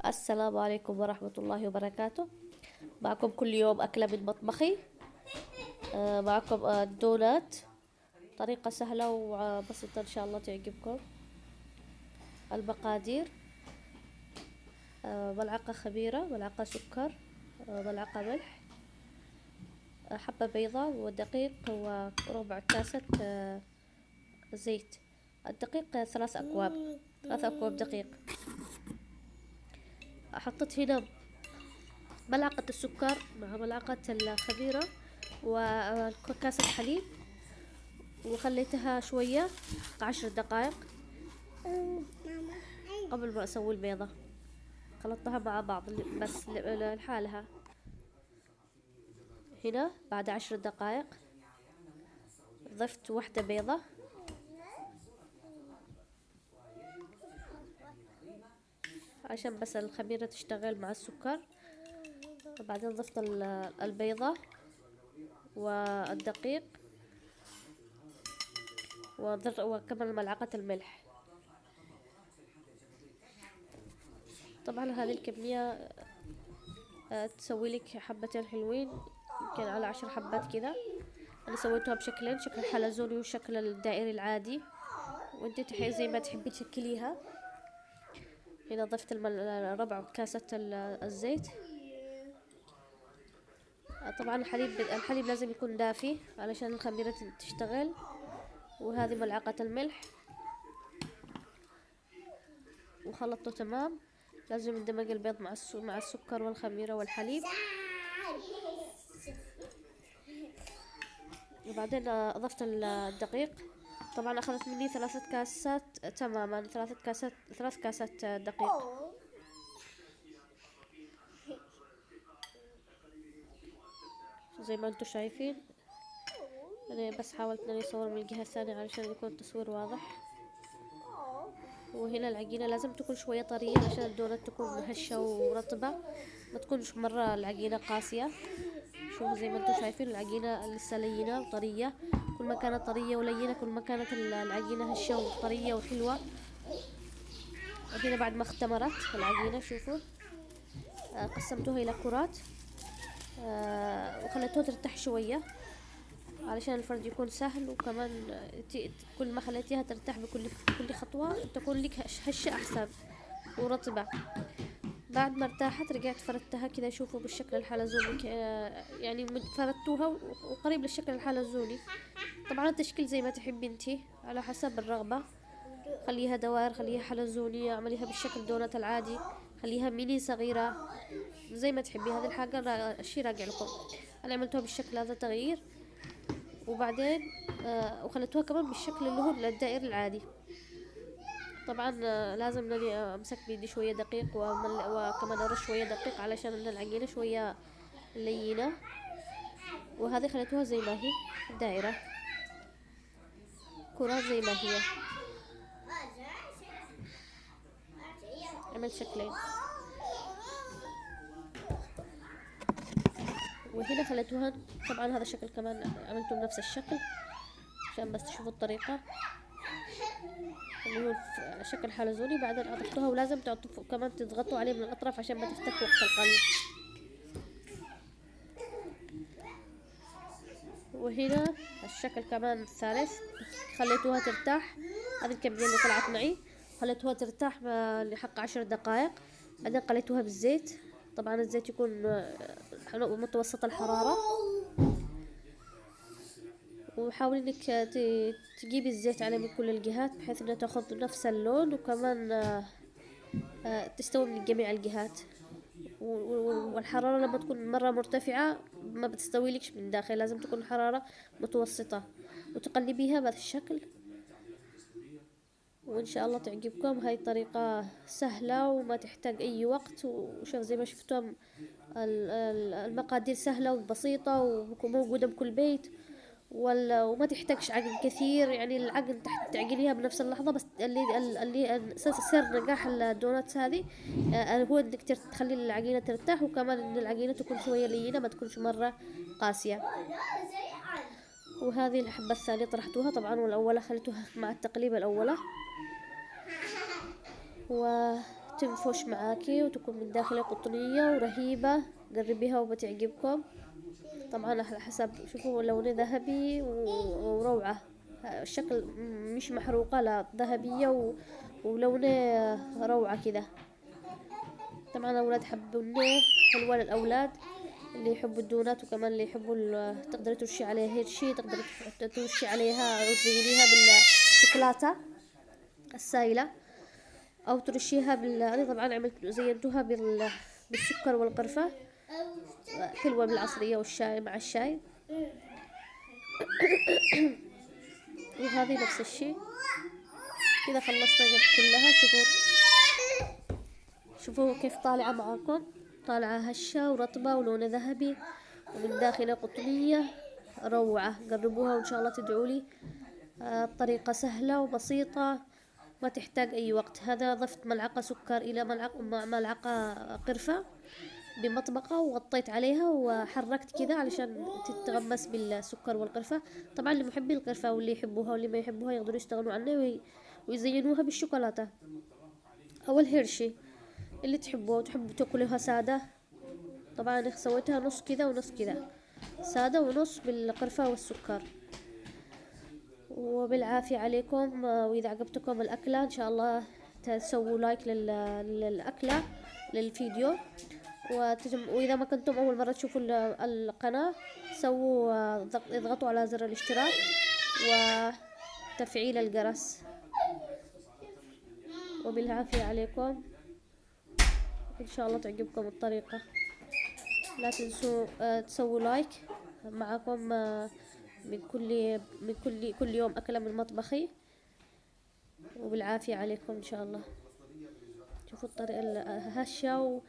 السلام عليكم ورحمة الله وبركاته. معكم كل يوم أكلة من مطبخي. معكم الدونات، طريقة سهلة وبسيطة إن شاء الله تعجبكم. المقادير: ملعقة خميرة، ملعقة سكر، ملعقة ملح، حبة بيضة ودقيق وربع كاسة زيت. الدقيق 3 أكواب، 3 أكواب دقيق. حطيت هنا ملعقة السكر مع ملعقة الخميرة وكاسة حليب، وخليتها شوية 10 دقائق قبل ما أسوي البيضة. خلطتها مع بعض بس لحالها. هنا بعد 10 دقائق ضفت 1 بيضة، عشان بس الخميرة تشتغل مع السكر. وبعدين ضفت البيضة والدقيق وكمان ملعقة الملح. طبعا هذه الكمية تسوي لك حبتين حلوين، يمكن على 10 حبات كذا. انا سويتها بشكلين، شكل الحلزوني والشكل الدائري العادي، وانت زي ما تحبي تشكليها. هنا ضفت ربع كاسة الزيت. طبعا الحليب لازم يكون دافي علشان الخميرة تشتغل. وهذه ملعقة الملح، وخلطته تمام. لازم ندمج البيض مع السكر والخميرة والحليب. وبعدين أضفت الدقيق. طبعا أخذت مني 3 كاسات تماما، 3 كاسات دقيق. زي ما انتم شايفين، أنا بس حاولت اني اصور من الجهة الثانية علشان يكون التصوير واضح. وهنا العجينة لازم تكون شوية طرية عشان الدونات تكون هشة ورطبة، ما تكونش مرة العجينة قاسية. شوفوا زي ما انتم شايفين العجينة لسه لينة وطرية. كل ما كانت طرية ولينة كل ما كانت العجينة هشة وطرية وحلوة. وهنا بعد ما اختمرت العجينة شوفوا، قسمتوها إلى كرات، وخليتوها ترتاح شوية علشان الفرد يكون سهل. وكمان كل ما خليتيها ترتاح بكل خطوة تكون لك هشة أحسن ورطبة. بعد ما ارتاحت رجعت فردتها كذا، شوفوا بالشكل الحلزوني، يعني فردتوها وقريب للشكل الحلزوني. طبعا التشكيل زي ما تحبي انتي على حسب الرغبة، خليها دوائر، خليها حلزونية، اعمليها بالشكل دونات العادي، خليها ميني صغيرة، زي ما تحبي. هذه الحاجة الشي راجع لكم. انا عملتها بالشكل هذا تغيير. وبعدين وخليتوها كمان بالشكل اللي هو الدائري العادي. طبعا لازم اني امسك بيدي شوية دقيق وكمان ارش شوية دقيق علشان العجينة شوية لينة. وهذه خليتوها زي ما هي دائرة، كرات زي ما هي. عملت شكلين. وهنا خليتوها طبعا هذا الشكل كمان عملته بنفس الشكل عشان بس تشوفوا الطريقة اللي هو شكل حلزوني. بعدين اضفتوها، ولازم تعطوا كمان تضغطوا عليه من الاطراف عشان ما تفتك وقت القلي. وهنا الشكل كمان الثالث خليتوها ترتاح. هذه الكمية اللي طلعت معي خليتوها ترتاح لحق 10 دقائق. بعدين قليتوها بالزيت. طبعا الزيت يكون متوسط الحرارة. وحاولي انك تجيبي الزيت عليه من كل الجهات بحيث انها تاخذ نفس اللون، وكمان تستوي من جميع الجهات. والحرارة لما تكون مرة مرتفعة ما بتستوي لكش من داخل، لازم تكون الحرارة متوسطة. وتقلبيها بهذا الشكل، وإن شاء الله تعجبكم. هاي طريقة سهلة وما تحتاج أي وقت. وشوف زي ما شفتم المقادير سهلة وبسيطة وموجودة بكل بيت، وما تحتاجش عجن كثير. يعني العجن تعجنيها بنفس اللحظة. بس اللي أساس سر نجاح الدوناتس هذه هو انك تخلي العجينة ترتاح، وكمان ان العجينة تكون شوية لينة ما تكونش مرة قاسية. وهذه الحبة الثانية طرحتوها طبعا، والأولى خليتوها مع التقليبة الأولى. تنفش معاكي وتكون من داخلها قطنية ورهيبة. جربيها وبتعجبكم طبعا على حسب. شوفوا لونه ذهبي وروعة. الشكل مش محروقة، لا ذهبية ولونه روعة كذا. طبعا الأولاد حبوناه، حلوة للأولاد اللي يحبوا الدونات، وكمان اللي يحبوا تقدري ترشي عليها هيرشي، تقدري ترشي عليها أو تزينيها بالشوكولاتة السايلة، أو ترشيها أنا طبعا زينتها بالسكر والقرفة. حلوة بالعصرية والشاي مع الشاي. وهذه نفس الشي. كذا خلصنا كلها. شوفوا كيف طالعة معاكم، طالعة هشة ورطبة ولون ذهبي ومن داخلها قطنية روعة. جربوها وإن شاء الله تدعولي. الطريقة سهلة وبسيطة، ما تحتاج أي وقت. هذا ضفت ملعقة سكر إلى ملعقة قرفة بمطبقة، وغطيت عليها وحركت كذا علشان تتغمس بالسكر والقرفة. طبعا اللي محبي القرفة واللي يحبوها واللي ما يحبوها يقدروا يستغنوا عنها ويزينوها بالشوكولاتة أو الهيرشي اللي تحبوه. وتحبوا تاكلوها سادة. طبعا سويتها نص كذا ونص كذا، سادة ونص بالقرفة والسكر. وبالعافية عليكم. وإذا عجبتكم الأكلة إن شاء الله تسووا لايك للأكلة للفيديو. وإذا ما كنتم أول مرة تشوفوا القناة سووا اضغطوا على زر الاشتراك وتفعيل الجرس. وبالعافية عليكم. إن شاء الله تعجبكم الطريقة. لا تنسوا تسووا لايك. معكم من كل يوم أكلة من مطبخي. وبالعافية عليكم إن شاء الله. شوفوا الطريقة هشة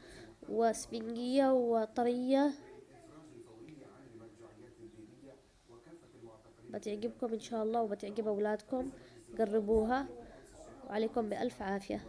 وسفنجية وطرية، بتعجبكم إن شاء الله وبتعجب أولادكم. جربوها وعليكم بألف عافية.